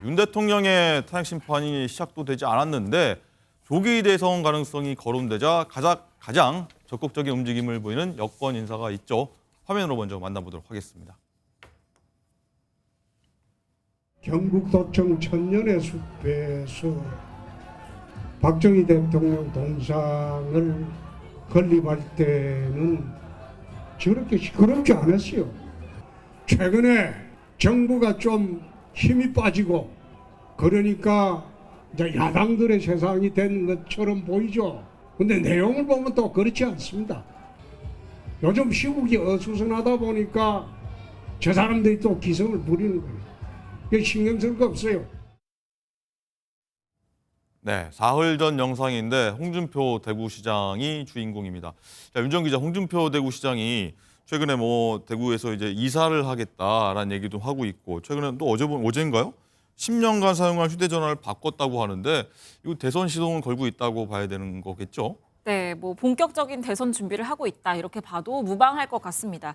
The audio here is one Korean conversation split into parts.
윤 대통령의 탄핵 심판이 시작도 되지 않았는데 조기 대선 가능성이 거론되자 가장 적극적인 움직임을 보이는 여권 인사가 있죠. 화면으로 먼저 만나보도록 하겠습니다. 경북도청 천년의 숲에서 박정희 대통령 동상을 건립할 때는 저렇게 시끄럽지 않았어요. 최근에 정부가 좀 힘이 빠지고 그러니까 이제 야당들의 세상이 된 것처럼 보이죠. 근데 내용을 보면 또 그렇지 않습니다. 요즘 시국이 어수선하다 보니까 저 사람들이 또 기성을 부리는 거예요. 이게 신경 쓸 거 없어요. 네, 사흘 전 영상인데 홍준표 대구시장이 주인공입니다. 자, 윤 전 기자, 홍준표 대구시장이 최근에 대구에서 이제 이사를 하겠다라는 얘기도 하고 있고, 최근에 또 어제인가요? 10년간 사용한 휴대전화를 바꿨다고 하는데 이거 대선 시동을 걸고 있다고 봐야 되는 거겠죠? 네, 본격적인 대선 준비를 하고 있다 이렇게 봐도 무방할 것 같습니다.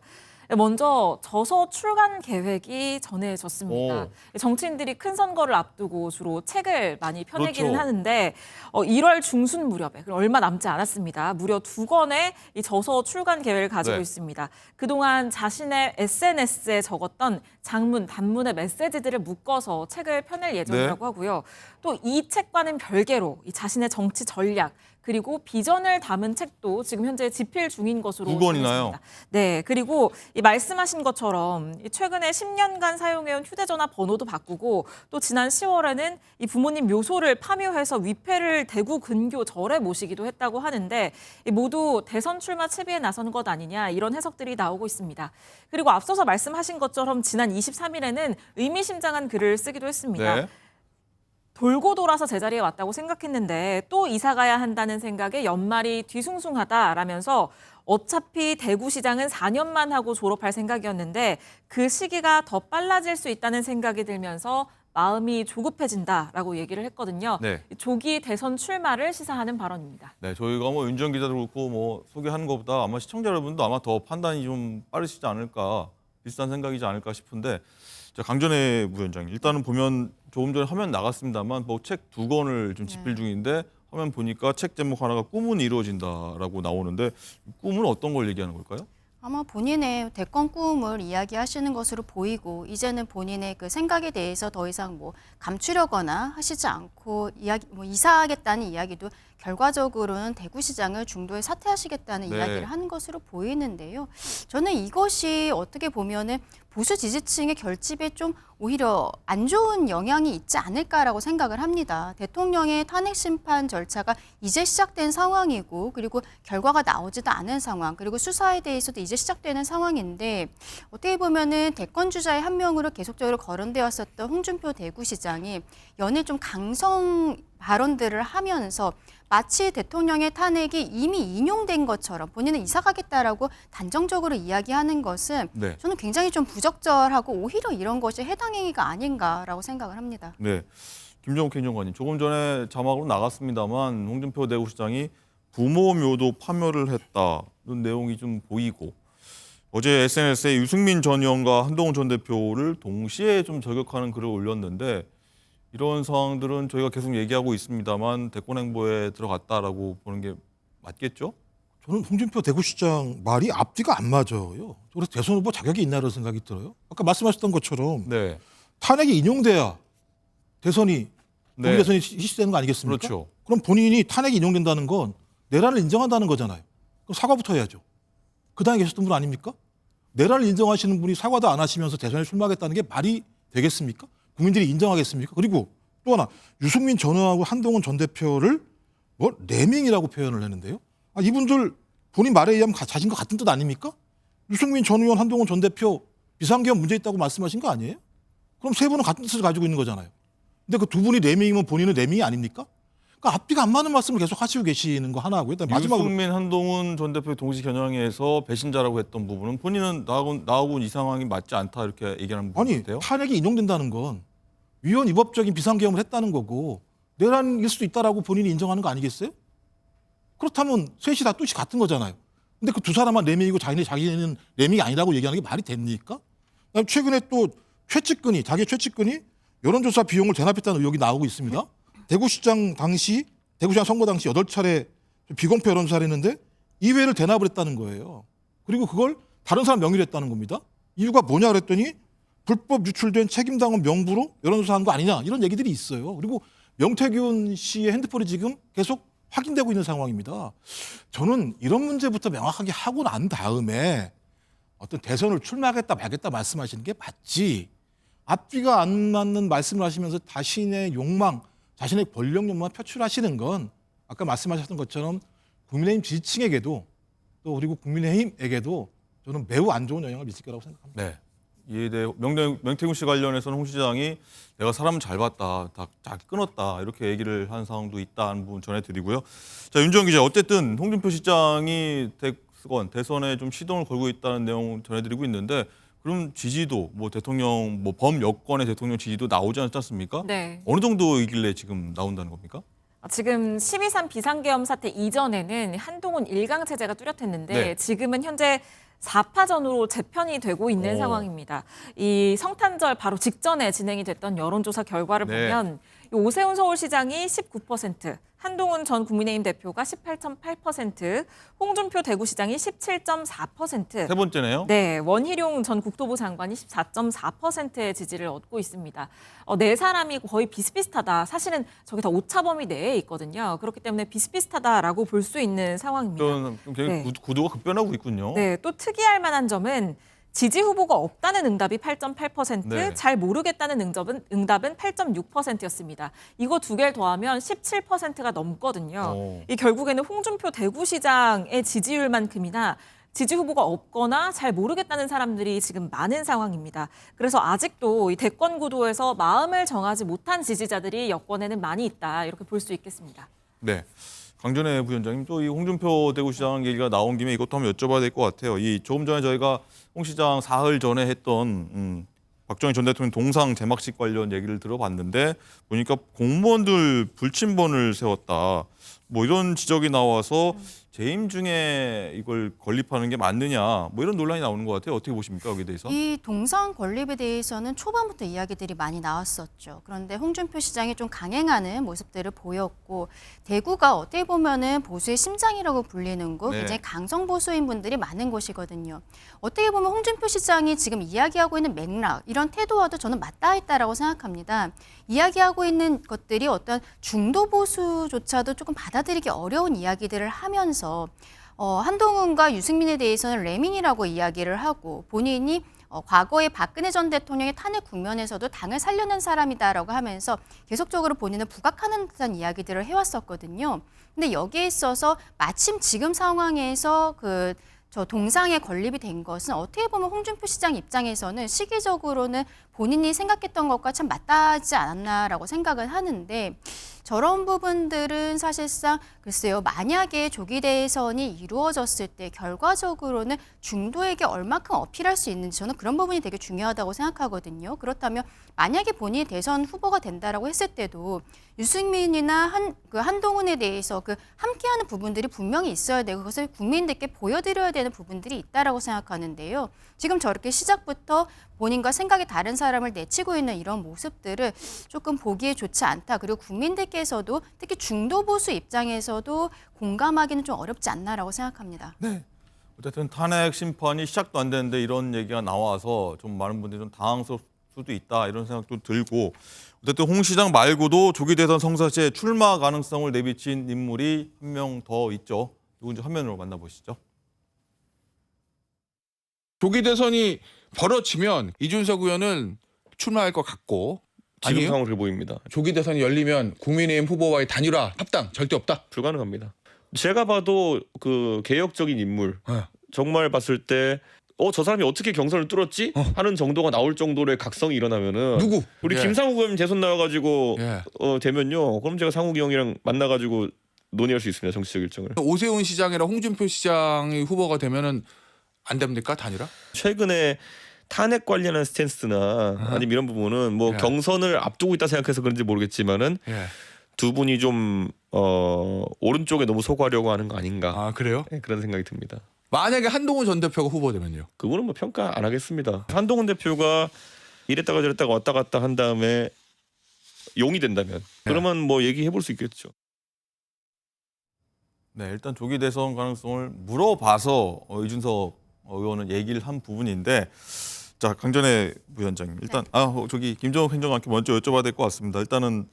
먼저 저서 출간 계획이 전해졌습니다. 정치인들이 큰 선거를 앞두고 주로 책을 많이 펴내기는 그렇죠. 하는데 1월 중순 무렵에 얼마 남지 않았습니다. 무려 2권의 이 저서 출간 계획을 가지고 네. 있습니다. 그동안 자신의 SNS에 적었던 장문, 단문의 메시지들을 묶어서 책을 펴낼 예정이라고 하고요. 또 이 책과는 별개로 이 자신의 정치 전략 그리고 비전을 담은 책도 지금 현재 집필 중인 것으로 9권이나요? 전해집니다. 네, 그리고 이 말씀하신 것처럼 최근에 10년간 사용해온 휴대전화 번호도 바꾸고 또 지난 10월에는 이 부모님 묘소를 파묘해서 위패를 대구 근교 절에 모시기도 했다고 하는데 모두 대선 출마 채비에 나선 것 아니냐 이런 해석들이 나오고 있습니다. 그리고 앞서서 말씀하신 것처럼 지난 23일에는 의미심장한 글을 쓰기도 했습니다. 네. 돌고 돌아서 제자리에 왔다고 생각했는데 또 이사 가야 한다는 생각에 연말이 뒤숭숭하다라면서 어차피 대구시장은 4년만 하고 졸업할 생각이었는데 그 시기가 더 빨라질 수 있다는 생각이 들면서 마음이 조급해진다라고 얘기를 했거든요. 네. 조기 대선 출마를 시사하는 발언입니다. 네, 저희가 윤 전 기자도 그렇고 소개하는 것보다 아마 시청자 여러분도 아마 더 판단이 좀 빠르시지 않을까, 비슷한 생각이지 않을까 싶은데, 자, 강전혜 부위원장님, 일단은 보면 조금 전에 화면 나갔습니다만 책 2권을 좀 집필 중인데 화면 보니까 책 제목 하나가 꿈은 이루어진다라고 나오는데 꿈은 어떤 걸 얘기하는 걸까요? 아마 본인의 대권 꿈을 이야기하시는 것으로 보이고 이제는 본인의 그 생각에 대해서 더 이상 감추려거나 하시지 않고 이사하겠다는 이야기도 결과적으로는 대구시장을 중도에 사퇴하시겠다는 네. 이야기를 하는 것으로 보이는데요. 저는 이것이 어떻게 보면은 보수 지지층의 결집에 좀 오히려 안 좋은 영향이 있지 않을까라고 생각을 합니다. 대통령의 탄핵 심판 절차가 이제 시작된 상황이고 그리고 결과가 나오지도 않은 상황 그리고 수사에 대해서도 이제 시작되는 상황인데 어떻게 보면은 대권 주자의 한 명으로 계속적으로 거론되었었던 홍준표 대구시장이 연일 좀 강성 발언들을 하면서 마치 대통령의 탄핵이 이미 인용된 것처럼 본인은 이사 가겠다라고 단정적으로 이야기하는 것은 네. 저는 굉장히 좀 부적절하고 오히려 이런 것이 해당 행위가 아닌가라고 생각을 합니다. 네, 김정욱 행정관님, 조금 전에 자막으로 나갔습니다만 홍준표 대구시장이 부모 묘도 파묘를 했다는 내용이 좀 보이고 어제 SNS에 유승민 전 의원과 한동훈 전 대표를 동시에 좀 저격하는 글을 올렸는데 이런 상황들은 저희가 계속 얘기하고 있습니다만 대권 행보에 들어갔다라고 보는 게 맞겠죠? 저는 홍준표 대구시장 말이 앞뒤가 안 맞아요. 그래서 대선 후보 자격이 있나라는 생각이 들어요. 아까 말씀하셨던 것처럼 네, 탄핵이 인용돼야 대선이 네. 우리 대선이 실시되는 거 아니겠습니까? 그렇죠. 그럼 본인이 탄핵이 인용된다는 건 내란을 인정한다는 거잖아요. 그럼 사과부터 해야죠. 그 당에 계셨던 분 아닙니까? 내란을 인정하시는 분이 사과도 안 하시면서 대선에 출마하겠다는 게 말이 되겠습니까? 국민들이 인정하겠습니까? 그리고 또 하나 유승민 전 의원하고 한동훈 전 대표를 레밍이라고 표현을 했는데요. 이분들 본인 말에 의하면 자신과 같은 뜻 아닙니까? 유승민 전 의원, 한동훈 전 대표 비상계엄 문제 있다고 말씀하신 거 아니에요? 그럼 세 분은 같은 뜻을 가지고 있는 거잖아요. 근데 그 두 분이 레밍이면 본인은 레밍이 아닙니까? 그러니까 앞뒤가 안 맞는 말씀을 계속 하시고 계시는 거 하나고요. 일단 마지막으로 유승민, 한동훈 전 대표의 동시 겨냥해서 배신자라고 했던 부분은 본인은 나하고 이 상황이 맞지 않다 이렇게 얘기하는 부분 아니 같아요. 탄핵이 인용된다는 건 위헌 위법적인 비상계엄을 했다는 거고 내란일 수도 있다라고 본인이 인정하는 거 아니겠어요? 그렇다면 셋이 다 뜻이 같은 거잖아요. 근데 그 두 사람만 레밍이고 자기는 레밍이 아니라고 얘기하는 게 말이 됩니까? 최근에 또 자기 최측근이 여론조사 비용을 대납했다는 의혹이 나오고 있습니다. 대구시장 선거 당시 8차례 비공표 여론조사를 했는데 2회를 대납을 했다는 거예요. 그리고 그걸 다른 사람 명의로 했다는 겁니다. 이유가 뭐냐 그랬더니 불법 유출된 책임당원 명부로 여론조사한 거 아니냐 이런 얘기들이 있어요. 그리고 명태균 씨의 핸드폰이 지금 계속 확인되고 있는 상황입니다. 저는 이런 문제부터 명확하게 하고 난 다음에 어떤 대선을 출마하겠다 말겠다 말씀하시는 게 맞지. 앞뒤가 안 맞는 말씀을 하시면서 자신의 욕망, 자신의 권력 욕망 표출하시는 건 아까 말씀하셨던 것처럼 국민의힘 지지층에게도 또 그리고 국민의힘에게도 저는 매우 안 좋은 영향을 미칠 거라고 생각합니다. 네. 이에 대해 명태균 씨 관련해서는 홍 시장이 내가 사람 잘 봤다, 다 잘 끊었다 이렇게 얘기를 한 상황도 있다는 부분 전해드리고요. 자, 윤정현 기자, 어쨌든 홍준표 시장이 대선에 좀 시동을 걸고 있다는 내용 전해드리고 있는데, 그럼 지지도 뭐 대통령 범여권의 대통령 지지도 나오지 않지 않습니까? 네. 어느 정도이길래 지금 나온다는 겁니까? 지금 12.3 비상계엄 사태 이전에는 한동훈 일강 체제가 뚜렷했는데 네. 지금은 현재 4파전으로 재편이 되고 있는 상황입니다. 이 성탄절 바로 직전에 진행이 됐던 여론조사 결과를 네. 보면 오세훈 서울시장이 19%, 한동훈 전 국민의힘 대표가 18.8%, 홍준표 대구시장이 17.4%. 세 번째네요. 네, 원희룡 전 국토부 장관이 14.4%의 지지를 얻고 있습니다. 네 사람이 거의 비슷비슷하다. 사실은 저기 다 오차범위 내에 있거든요. 그렇기 때문에 비슷비슷하다라고 볼 수 있는 상황입니다. 좀 굉장히 네. 구도가 급변하고 있군요. 네, 또 특이할 만한 점은 지지 후보가 없다는 응답이 8.8%, 네. 잘 모르겠다는 응답은 8.6%였습니다. 이거 두 개를 더하면 17%가 넘거든요. 이 결국에는 홍준표 대구시장의 지지율만큼이나 지지 후보가 없거나 잘 모르겠다는 사람들이 지금 많은 상황입니다. 그래서 아직도 이 대권 구도에서 마음을 정하지 못한 지지자들이 여권에는 많이 있다, 이렇게 볼 수 있겠습니다. 네. 강전혜 부위원장님, 또 이 홍준표 대구시장 얘기가 나온 김에 이것도 한번 여쭤봐야 될 것 같아요. 이 조금 전에 저희가 홍 시장 사흘 전에 했던 박정희 전 대통령 동상 제막식 관련 얘기를 들어봤는데, 보니까 공무원들 불침번을 세웠다, 뭐 이런 지적이 나와서 재임 중에 이걸 건립하는 게 맞느냐, 뭐 이런 논란이 나오는 것 같아요. 어떻게 보십니까, 여기에 대해서? 이 동상 건립에 대해서는 초반부터 이야기들이 많이 나왔었죠. 그런데 홍준표 시장이 좀 강행하는 모습들을 보였고, 대구가 어떻게 보면은 보수의 심장이라고 불리는 곳, 네. 굉장히 강성 보수인 분들이 많은 곳이거든요. 어떻게 보면 홍준표 시장이 지금 이야기하고 있는 맥락, 이런 태도와도 저는 맞닿아 있다라고 생각합니다. 이야기하고 있는 것들이 어떤 중도 보수조차도 조금 받아들이기 어려운 이야기들을 하면서 한동훈과 유승민에 대해서는 레민이라고 이야기를 하고, 본인이 과거에 박근혜 전 대통령의 탄핵 국면에서도 당을 살려낸 사람이다라고 하면서 계속적으로 본인을 부각하는 듯한 이야기들을 해왔었거든요. 근데 여기에 있어서 마침 지금 상황에서 저 동상에 건립이 된 것은 어떻게 보면 홍준표 시장 입장에서는 시기적으로는 본인이 생각했던 것과 참 맞닿지 않았나라고 생각을 하는데, 저런 부분들은 사실상 글쎄요, 만약에 조기 대선이 이루어졌을 때 결과적으로는 중도에게 얼마큼 어필할 수 있는지, 저는 그런 부분이 되게 중요하다고 생각하거든요. 그렇다면 만약에 본인이 대선 후보가 된다라고 했을 때도 유승민이나 한동훈에 대해서 함께하는 부분들이 분명히 있어야 되고, 그것을 국민들께 보여드려야 되는 부분들이 있다라고 생각하는데요. 지금 저렇게 시작부터 본인과 생각이 다른 사람을 내치고 있는 이런 모습들을 조금 보기에 좋지 않다. 그리고 국민들께서도 특히 중도 보수 입장에서도 공감하기는 좀 어렵지 않나라고 생각합니다. 네. 어쨌든 탄핵 심판이 시작도 안 됐는데 이런 얘기가 나와서 좀 많은 분들이 좀 당황스러울 수도 있다, 이런 생각도 들고, 어쨌든 홍 시장 말고도 조기 대선 성사시에 출마 가능성을 내비친 인물이 한 명 더 있죠. 누군지 화면으로 만나보시죠. 조기 대선이 벌어지면 이준석 의원은 출마할 것 같고, 지금 아니에요? 상황으로 보입니다. 조기 대선이 열리면 국민의힘 후보와의 단일화 합당 절대 없다. 불가능합니다. 제가 봐도 그 개혁적인 인물, 정말 봤을 때 저 사람이 어떻게 경선을 뚫었지? 하는 정도가 나올 정도의 각성이 일어나면은 누구? 우리 예. 김상욱 의원 재선 나와가지고 예. 되면요. 그럼 제가 상욱이 형이랑 만나가지고 논의할 수 있습니다. 정치적 일정을. 오세훈 시장이랑 홍준표 시장이 후보가 되면은 안 됩니까, 단일화? 최근에 탄핵 관련한 스탠스나 아니면 이런 부분은 뭐 예. 경선을 앞두고 있다 생각해서 그런지 모르겠지만은 예. 두 분이 좀 오른쪽에 너무 소구하려고 하는 거 아닌가. 아, 그래요? 네, 그런 생각이 듭니다. 만약에 한동훈 전 대표가 후보되면요? 그거는 뭐 평가 안 하겠습니다. 한동훈 대표가 이랬다가 저랬다가 왔다 갔다 한 다음에 용이 된다면 그러면 뭐 얘기해 볼 수 있겠죠. 네, 일단 조기 대선 가능성을 물어봐서 이준석 의원은 얘기를 한 부분인데, 자, 강전혜 부위원장님, 일단 저기 김정욱 행정관께 먼저 여쭤봐야 될 것 같습니다. 일단은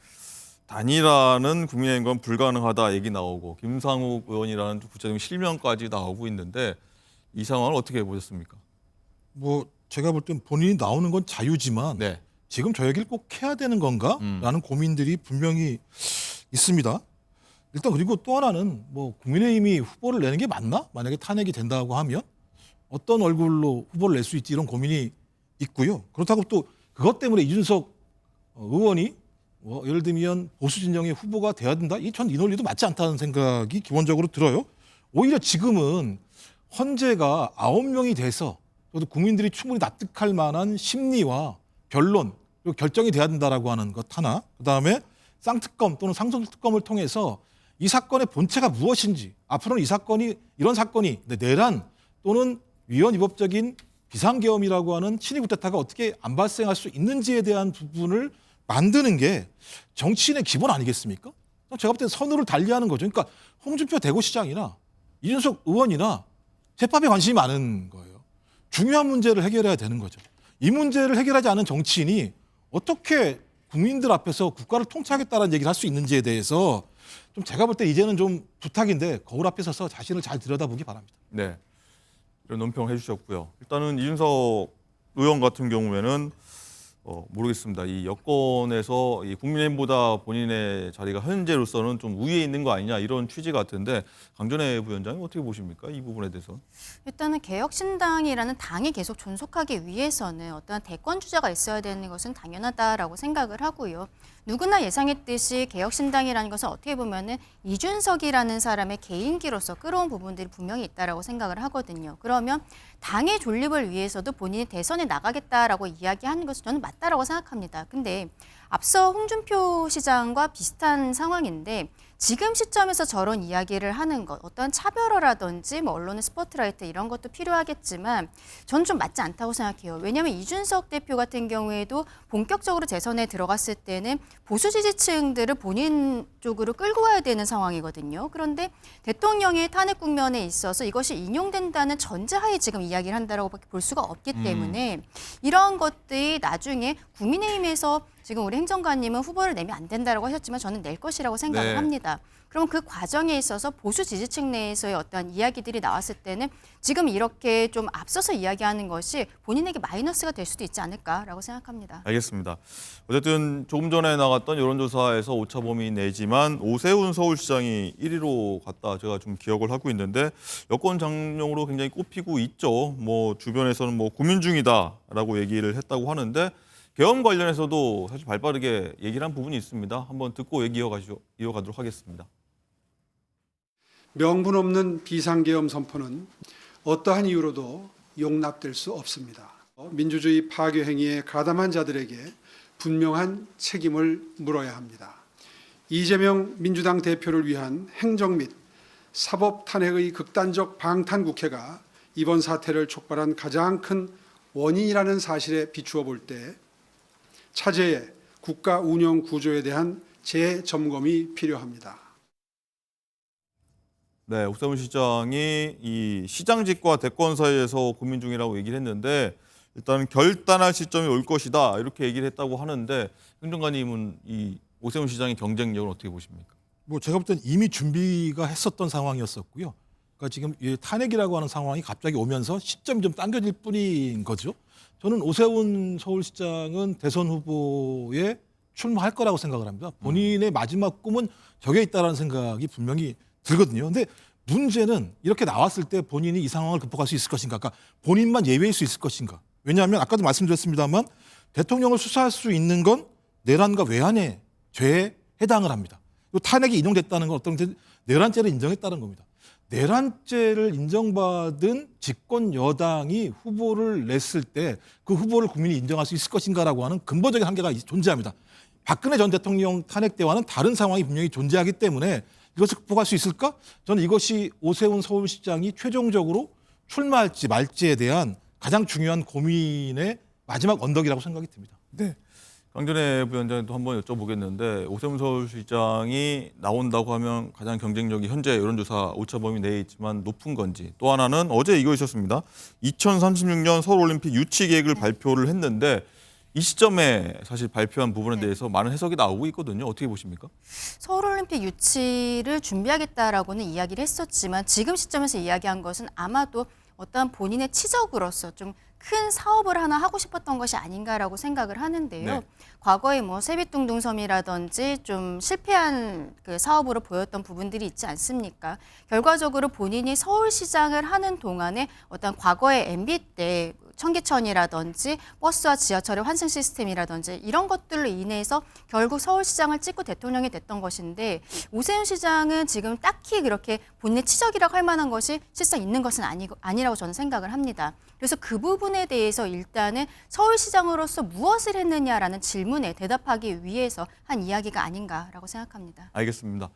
단일화는 국민의힘과는 불가능하다 얘기 나오고, 김상욱 의원이라는 구체적인 실명까지 나오고 있는데, 이 상황을 어떻게 보셨습니까? 뭐 제가 볼 땐 본인이 나오는 건 자유지만 네. 지금 저 얘기를 꼭 해야 되는 건가라는 고민들이 분명히 있습니다. 일단 그리고 또 하나는 뭐 국민의힘이 후보를 내는 게 맞나? 만약에 탄핵이 된다고 하면 어떤 얼굴로 후보를 낼 수 있지 이런 고민이 있고요. 그렇다고 또 그것 때문에 이준석 의원이 뭐 예를 들면 보수 진영의 후보가 돼야 된다? 전 이 논리도 맞지 않다는 생각이 기본적으로 들어요. 오히려 지금은 헌재가 9명이 돼서 저도 국민들이 충분히 납득할 만한 심리와 변론 그리고 결정이 돼야 된다라고 하는 것 하나. 그다음에 쌍특검 또는 상속특검을 통해서 이 사건의 본체가 무엇인지, 앞으로는 이 사건이 이런 사건이 내란 또는 위헌위법적인 비상계엄이라고 하는 친위 구태타가 어떻게 안 발생할 수 있는지에 대한 부분을 만드는 게 정치인의 기본 아니겠습니까? 제가 볼 때 선후를 달리하는 거죠. 그러니까 홍준표 대구시장이나 이준석 의원이나 재판에 관심이 많은 거예요. 중요한 문제를 해결해야 되는 거죠. 이 문제를 해결하지 않은 정치인이 어떻게 국민들 앞에서 국가를 통치하겠다는 얘기를 할 수 있는지에 대해서 좀 제가 볼 때 이제는 좀 부탁인데 거울 앞에 서서 자신을 잘 들여다보기 바랍니다. 네. 이런 논평 해주셨고요. 일단은 이준석 의원 같은 경우에는 모르겠습니다. 이 여권에서 이 국민의힘보다 본인의 자리가 현재로서는 좀 우위에 있는 거 아니냐 이런 취지 같은데, 강전혜 부위원장님 어떻게 보십니까? 이 부분에 대해서. 일단은 개혁신당이라는 당이 계속 존속하기 위해서는 어떤 대권 주자가 있어야 되는 것은 당연하다라고 생각을 하고요. 누구나 예상했듯이 개혁신당이라는 것은 어떻게 보면은 이준석이라는 사람의 개인기로서 끌어온 부분들이 분명히 있다라고 생각을 하거든요. 그러면 당의 존립을 위해서도 본인이 대선에 나가겠다라고 이야기하는 것은 저는 맞다라고 생각합니다. 근데 앞서 홍준표 시장과 비슷한 상황인데 지금 시점에서 저런 이야기를 하는 것, 어떤 차별화라든지 뭐 언론의 스포트라이트 이런 것도 필요하겠지만 저는 좀 맞지 않다고 생각해요. 왜냐하면 이준석 대표 같은 경우에도 본격적으로 재선에 들어갔을 때는 보수 지지층들을 본인 쪽으로 끌고 와야 되는 상황이거든요. 그런데 대통령의 탄핵 국면에 있어서 이것이 인용된다는 전제하에 지금 이야기를 한다라고 밖에 볼 수가 없기 때문에 이러한 것들이 나중에 국민의힘에서 지금 우리 행정관님은 후보를 내면 안 된다라고 하셨지만 저는 낼 것이라고 생각을 네. 합니다. 그럼 그 과정에 있어서 보수 지지층 내에서의 어떤 이야기들이 나왔을 때는 지금 이렇게 좀 앞서서 이야기하는 것이 본인에게 마이너스가 될 수도 있지 않을까라고 생각합니다. 알겠습니다. 어쨌든 조금 전에 나갔던 여론조사에서 오차 범위 내지만 오세훈 서울시장이 1위로 갔다 제가 좀 기억을 하고 있는데, 여권 장룡으로 굉장히 꼽히고 있죠. 뭐 주변에서는 뭐 고민 중이다라고 얘기를 했다고 하는데, 계엄 관련해서도 사실 발빠르게 얘기를 한 부분이 있습니다. 한번 듣고 얘기 이어가도록 하겠습니다. 명분 없는 비상계엄 선포는 어떠한 이유로도 용납될 수 없습니다. 민주주의 파괴 행위에 가담한 자들에게 분명한 책임을 물어야 합니다. 이재명 민주당 대표를 위한 행정 및 사법 탄핵의 극단적 방탄 국회가 이번 사태를 촉발한 가장 큰 원인이라는 사실에 비추어 볼 때 차제의 국가 운영 구조에 대한 재점검이 필요합니다. 네, 오세훈 시장이 이 시장직과 대권 사이에서 고민 중이라고 얘기를 했는데, 일단 결단할 시점이 올 것이다 이렇게 얘기를 했다고 하는데, 행정관님은 이 오세훈 시장의 경쟁력을 어떻게 보십니까? 뭐 제가 볼 땐 이미 준비가 했었던 상황이었었고요. 그러니까 지금 이 탄핵이라고 하는 상황이 갑자기 오면서 시점이 좀 당겨질 뿐인 거죠. 저는 오세훈 서울시장은 대선 후보에 출마할 거라고 생각을 합니다. 본인의 마지막 꿈은 저게 있다라는 생각이 분명히 들거든요. 근데 문제는 이렇게 나왔을 때 본인이 이 상황을 극복할 수 있을 것인가, 그러니까 본인만 예외일 수 있을 것인가. 왜냐하면 아까도 말씀드렸습니다만 대통령을 수사할 수 있는 건 내란과 외환의 죄에 해당을 합니다. 또 탄핵이 인용됐다는 건 어떤 내란죄를 인정했다는 겁니다. 내란죄를 인정받은 집권 여당이 후보를 냈을 때 그 후보를 국민이 인정할 수 있을 것인가라고 하는 근본적인 한계가 존재합니다. 박근혜 전 대통령 탄핵 때와는 다른 상황이 분명히 존재하기 때문에 이것을 극복할 수 있을까? 저는 이것이 오세훈 서울시장이 최종적으로 출마할지 말지에 대한 가장 중요한 고민의 마지막 언덕이라고 생각이 듭니다. 네. 강전혜 부위원장도 한번 여쭤보겠는데 오세훈 서울시장이 나온다고 하면 가장 경쟁력이 현재 여론조사 오차범위 내에 있지만 높은 건지, 또 하나는 어제 이거 있었습니다. 2036년 서울올림픽 유치 계획을 발표를 했는데 이 시점에 사실 발표한 부분에 대해서 많은 해석이 나오고 있거든요. 어떻게 보십니까? 서울올림픽 유치를 준비하겠다라고는 이야기를 했었지만 지금 시점에서 이야기한 것은 아마도 어떠한 본인의 치적으로서 좀 큰 사업을 하나 하고 싶었던 것이 아닌가라고 생각을 하는데요. 네. 과거에 뭐 세빛둥둥섬이라든지 좀 실패한 그 사업으로 보였던 부분들이 있지 않습니까? 결과적으로 본인이 서울시장을 하는 동안에 어떤 과거의 MB 때 청계천이라든지 버스와 지하철의 환승 시스템이라든지 이런 것들로 인해서 결국 서울시장을 찍고 대통령이 됐던 것인데 오세훈 시장은 지금 딱히 그렇게 본인의 치적이라고 할 만한 것이 실상 있는 것은 아니라고 저는 생각을 합니다. 그래서 그 부분에 대해서 일단은 서울시장으로서 무엇을 했느냐라는 질문에 대답하기 위해서 한 이야기가 아닌가라고 생각합니다. 알겠습니다.